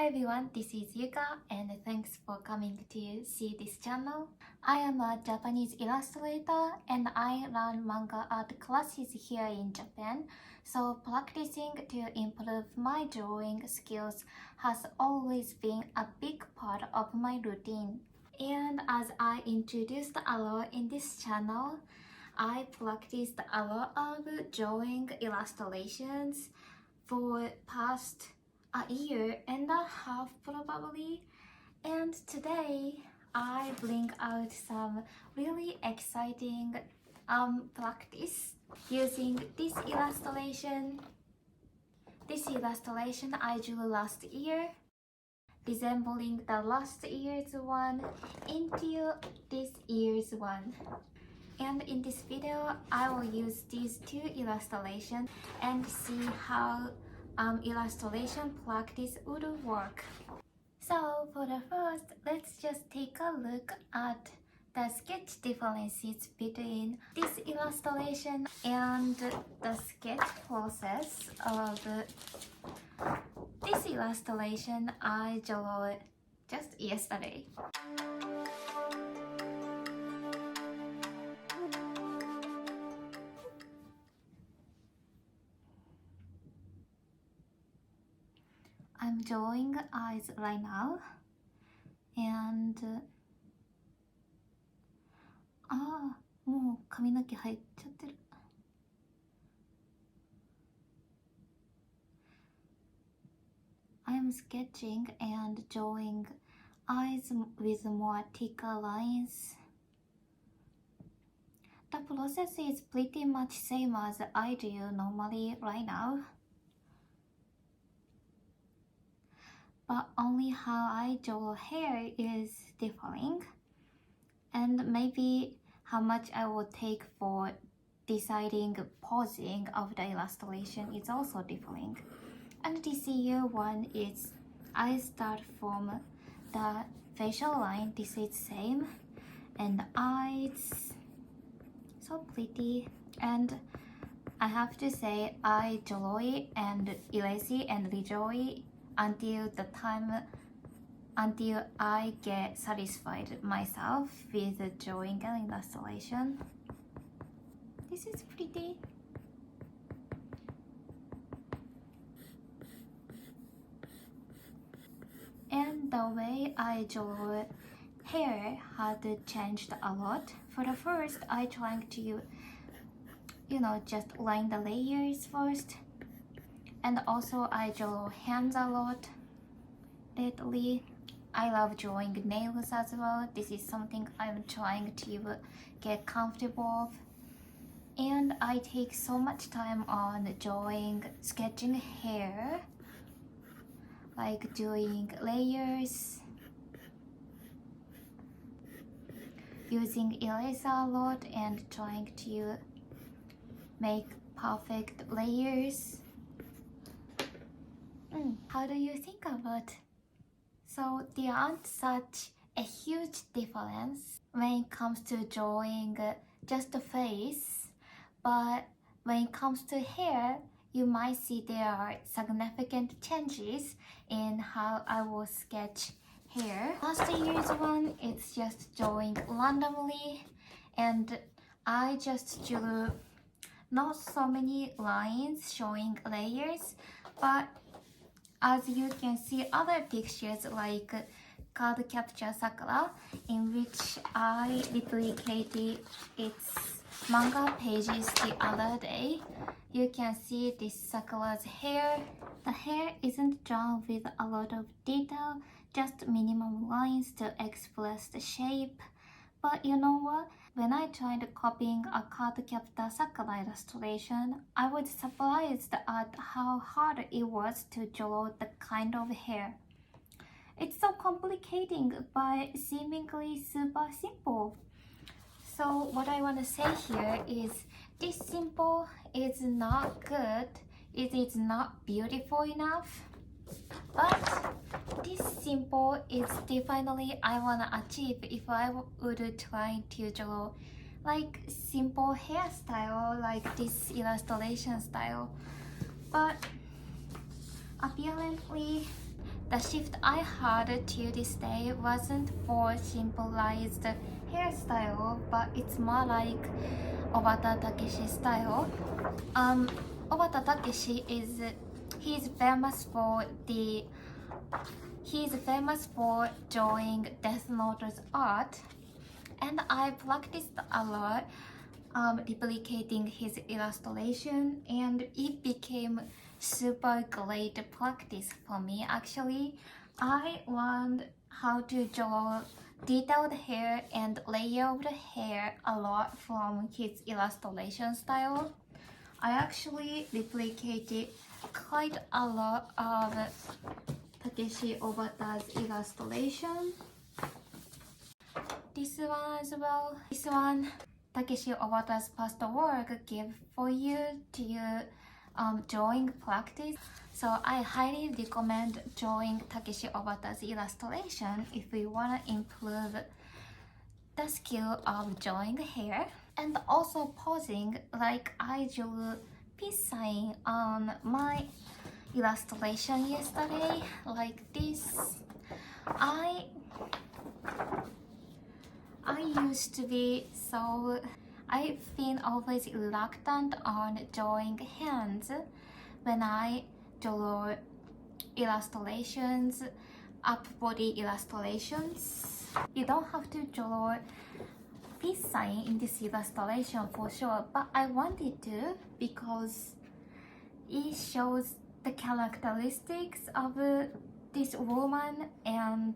Hi everyone, this is Yuka and thanks for coming to see this channel. I am a Japanese illustrator and I run manga art classes here in Japan, so practicing to improve my drawing skills has always been a big part of my routine. And as I introduced a lot in this channel, I practiced a lot of drawing illustrations for past a year and a half probably, and today I bring out some really exciting practice using this illustration. This illustration I drew last year, resembling the last year's one into this year's one. And in this video, I will use these two illustrations and see how illustration practice would work. So for the first, let's just take a look at the sketch differences between this illustration and the sketch process of this illustration I drew just yesterday. I'm drawing eyes right now, and もう髪の毛入っちゃってる。I'm sketching and drawing eyes with more thicker lines. The process is pretty much same as I do normally right now, but only how I draw hair is differing, and maybe how much I will take for deciding posing of the illustration is also differing. And this year one is I start from the facial line. This is same, and eyes so pretty, and I have to say I draw it and erase it and redraw it until I get satisfied myself with the drawing and illustration. This is pretty. And the way I draw hair had changed a lot. For the first, I trying to, just line the layers first. And also I draw hands a lot lately. I love drawing nails as well. This is something I'm trying to get comfortable with. And I take so much time on sketching hair, like doing layers, using eraser a lot and trying to make perfect layers. How do you think about? So there aren't such a huge difference when it comes to drawing just the face, but when it comes to hair, you might see there are significant changes in how I will sketch hair. Last year's one, it's just drawing randomly, and I just drew not so many lines showing layers, but as you can see other pictures like card capture Sakura, in which I replicated its manga pages the other day, you can see this Sakura's hair. The hair isn't drawn with a lot of detail, just minimum lines to express the shape. But you know what? When I tried copying a card captor Sakura illustration, I was surprised at how hard it was to draw the kind of hair. It's so complicating but seemingly super simple. So what I want to say here is this simple is not good. It is not beautiful enough. But this simple is definitely I want to achieve if I would try to draw like simple hairstyle like this illustration style. But apparently the shift I had to this day wasn't for symbolized hairstyle, but it's more like Obata Takeshi style. Obata Takeshi he's famous for drawing Death Note's art, and I practiced a lot replicating his illustration, and it became super great practice for me. Actually, I learned how to draw detailed hair and layered hair a lot from his illustration style. I actually replicated quite a lot of Takeshi Obata's illustration. This one as well. This one, Takeshi Obata's past work gave for you to drawing practice. So I highly recommend drawing Takeshi Obata's illustration if you want to improve the skill of drawing hair. And also posing, like I drew peace sign on my illustration yesterday, like this. I used to be I've been always reluctant on drawing hands when I draw illustrations, up body illustrations. You don't have to draw peace sign in this illustration for sure, but I wanted to because it shows the characteristics of this woman, and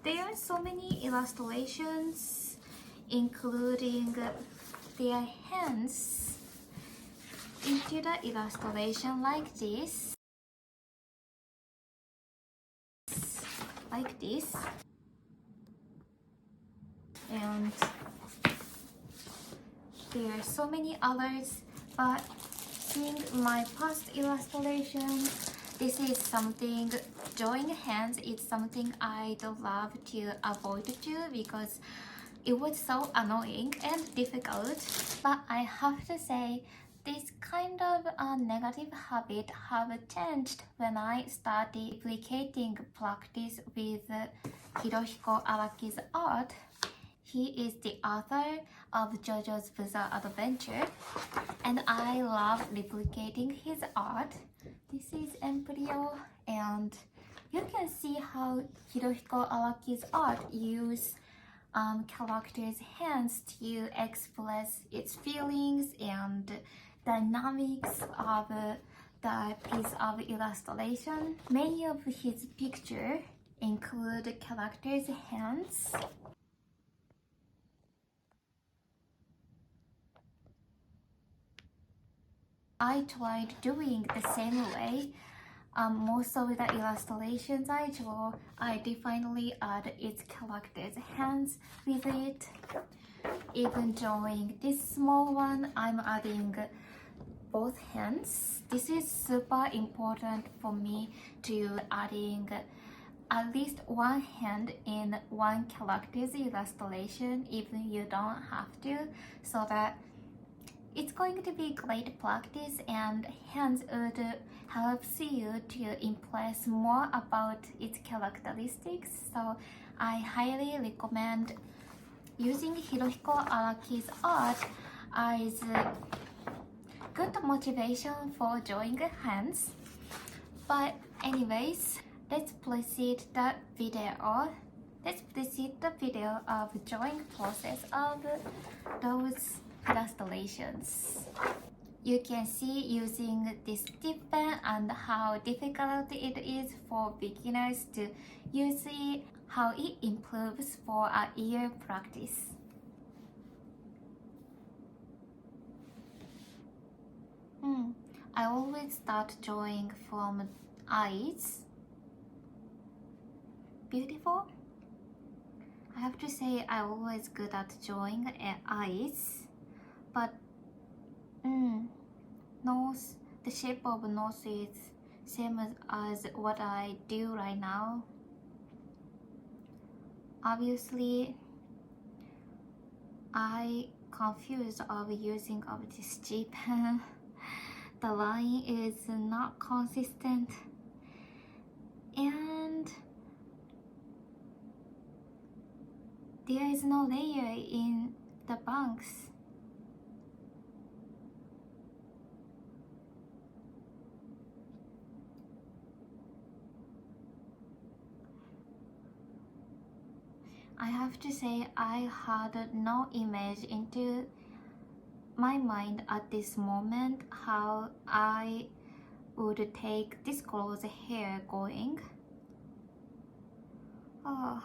there are so many illustrations including their hands into the illustration, like this, and there are so many others, but seeing my past illustration, this is something, drawing hands is something I'd love to avoid too, because it was so annoying and difficult. But I have to say, this kind of negative habit have changed when I started replicating practice with Hirohiko Araki's art. He is the author of JoJo's Bizarre Adventure, and I love replicating his art. This is Embryo, and you can see how Hirohiko Araki's art use characters' hands to express its feelings and dynamics of the piece of illustration. Many of his pictures include characters' hands. I tried doing the same way. Most of the illustrations I draw, I definitely add its character's hands with it. Even drawing this small one, I'm adding both hands. This is super important for me to adding at least one hand in one character's illustration, even you don't have to, so that it's going to be great practice, and hands would help you to impress more about its characteristics. So I highly recommend using Hirohiko Araki's art as good motivation for drawing hands. But anyways, let's proceed the video. Let's proceed the video of drawing process of those illustrations. You can see using this tip pen and how difficult it is for beginners to use it, how it improves for a year practice. I always start drawing from eyes. Beautiful. I have to say I'm always good at drawing eyes, but nose, the shape of nose is same as what I do right now. Obviously, I confused of using of this G pen. The line is not consistent. And there is no layer in the banks. I have to say I had no image into my mind at this moment how I would take this close hair going. Oh,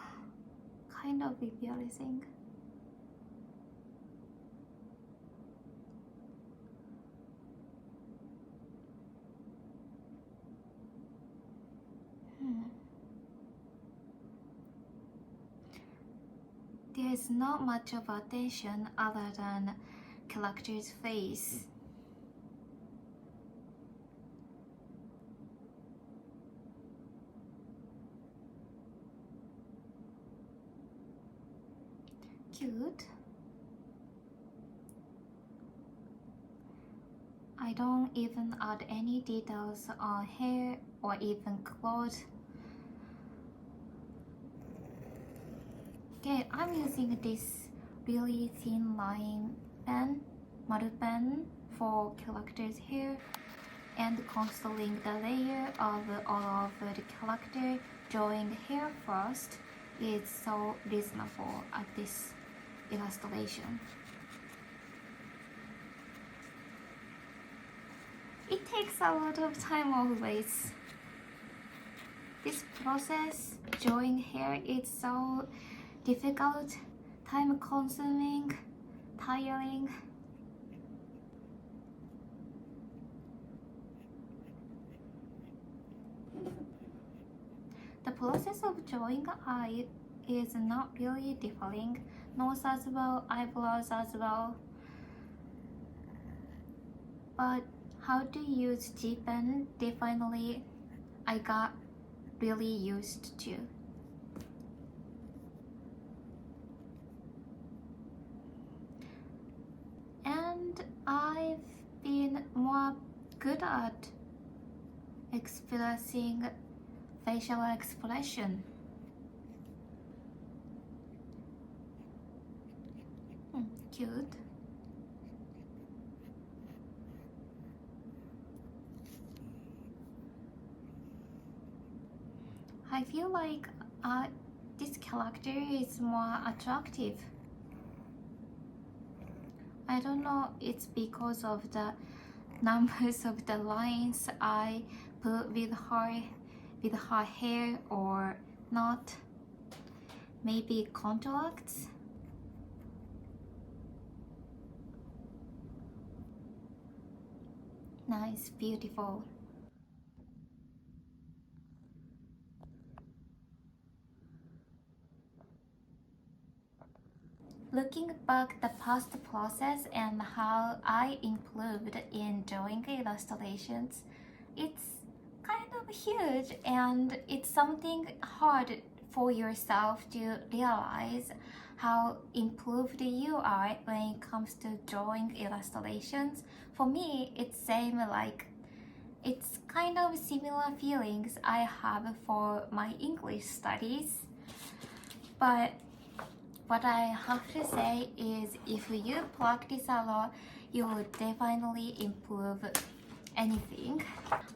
kind of embarrassing. There is not much of attention other than character's face. Cute. I don't even add any details on hair or even clothes. Okay, I'm using this really thin line pen, maru pen, for character's hair and concealing the layer of all of the character. Drawing hair first is so reasonable at this illustration. It takes a lot of time always. This process, drawing hair, is so difficult, time consuming, tiring. The process of drawing eye is not really differing. Nose as well, eyebrows as well. But how to use G pen, definitely I got really used to. And I've been more good at expressing facial expression. Cute. I feel like this character is more attractive. I don't know, it's because of the numbers of the lines I put with her hair or not. Maybe contracts. Nice, beautiful. Looking back the past process and how I improved in drawing illustrations, it's kind of huge and it's something hard for yourself to realize how improved you are when it comes to drawing illustrations. For me, it's same like it's kind of similar feelings I have for my English studies. But what I have to say is if you practice a lot, you will definitely improve anything.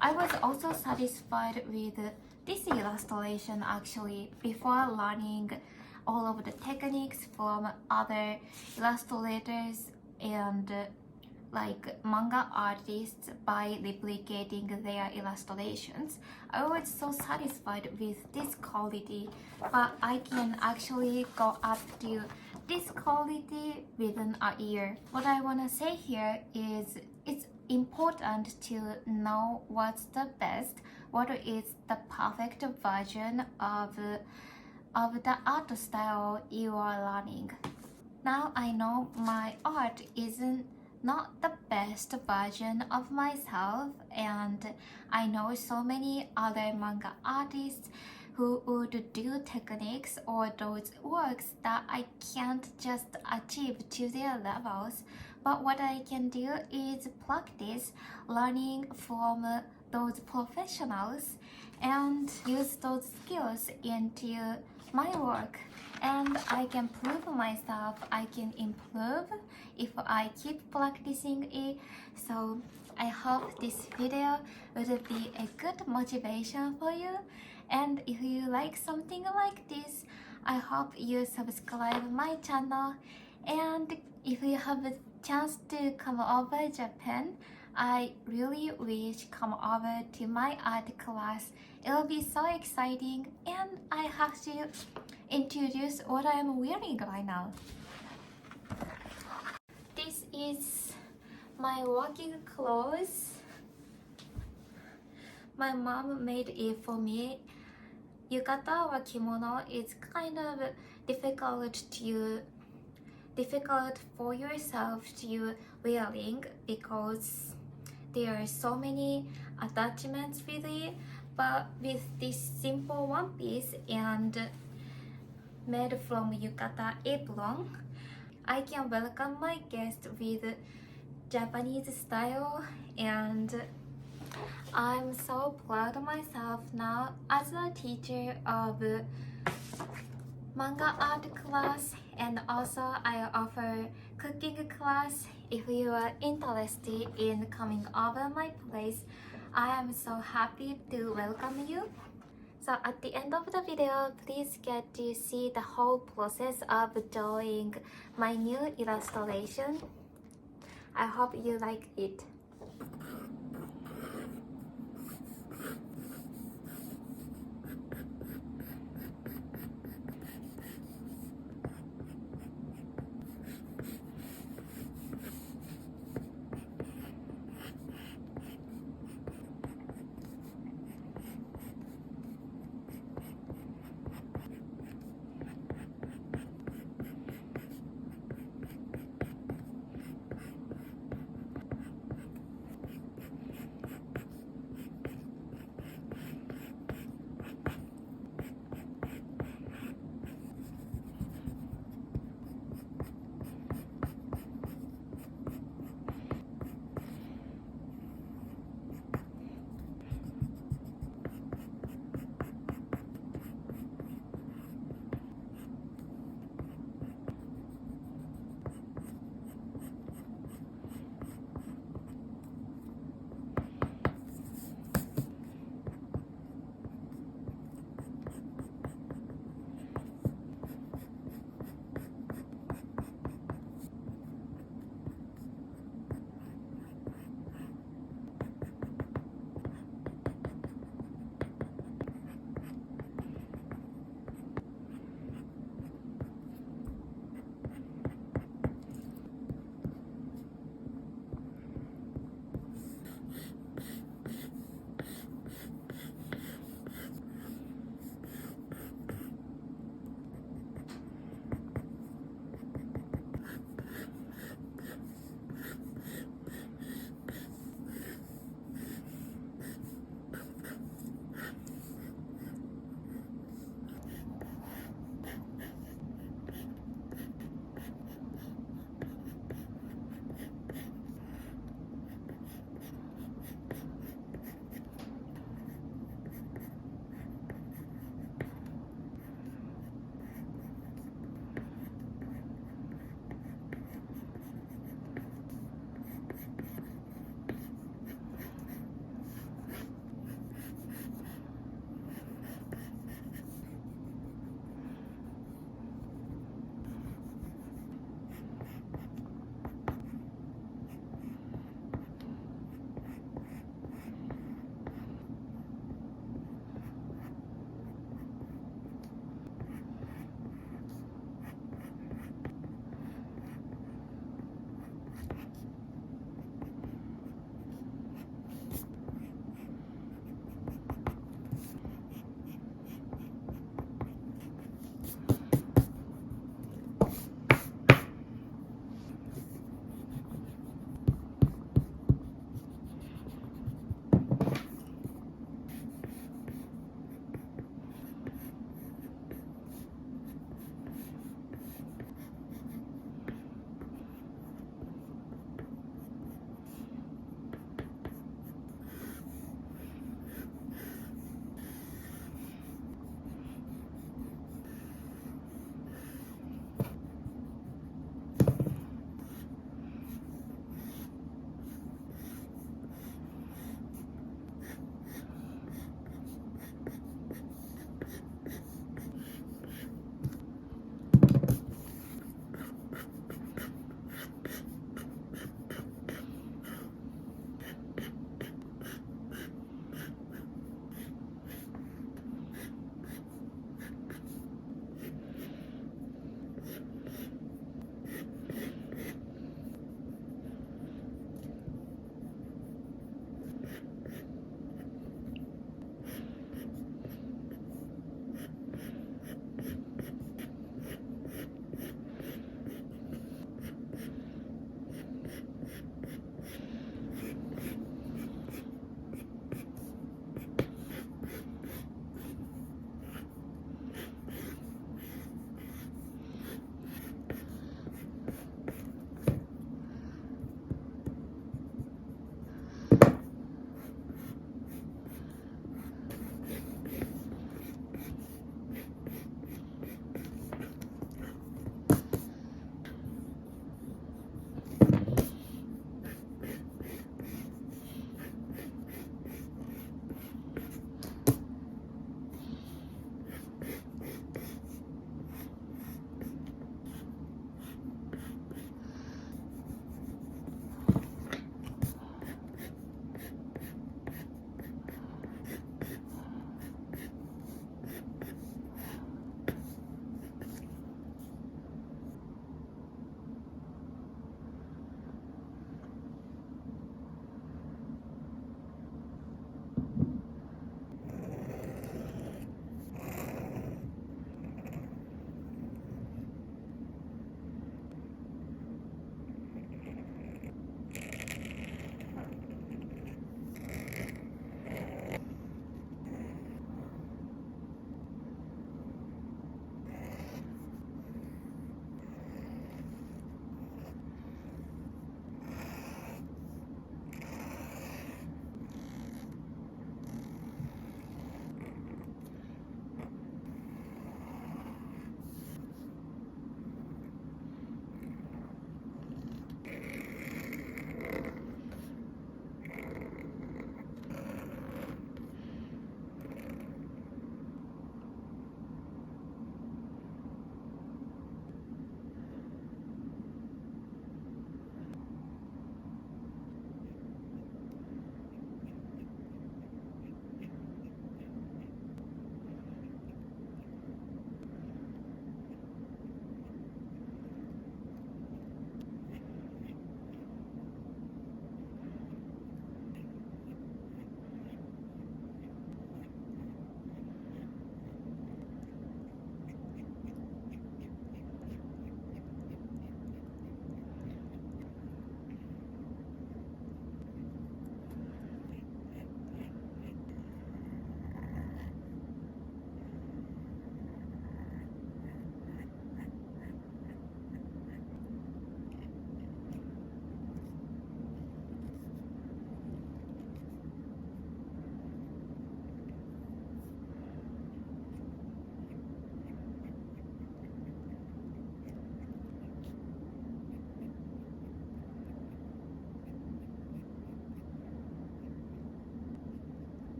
I was also satisfied with this illustration actually before learning all of the techniques from other illustrators and like manga artists by replicating their illustrations. I was so satisfied with this quality, but I can actually go up to this quality within a year. What I want to say here is it's important to know what's the best, what is the perfect version of the art style you are learning. Now I know my art isn't not the best version of myself, and I know so many other manga artists who would do techniques or those works that I can't just achieve to their levels. But what I can do is practice learning from those professionals and use those skills into my work, and I can prove myself I can improve if I keep practicing it. So I hope this video will be a good motivation for you, and if you like something like this, I hope you subscribe my channel. And if you have a chance to come over Japan, I really wish come over to my art class. It will be so exciting, and I have to introduce what I am wearing right now. This is my working clothes. My mom made it for me. Yukata or kimono is kind of difficult for yourself to wearing because there are so many attachments with it, but with this simple one piece and made from yukata apron, I can welcome my guest with Japanese style, and I'm so proud of myself now as a teacher of manga art class, and also I offer cooking class. If you are interested in coming over my place, I am so happy to welcome you. So at the end of the video, please get to see the whole process of drawing my new illustration. I hope you like it.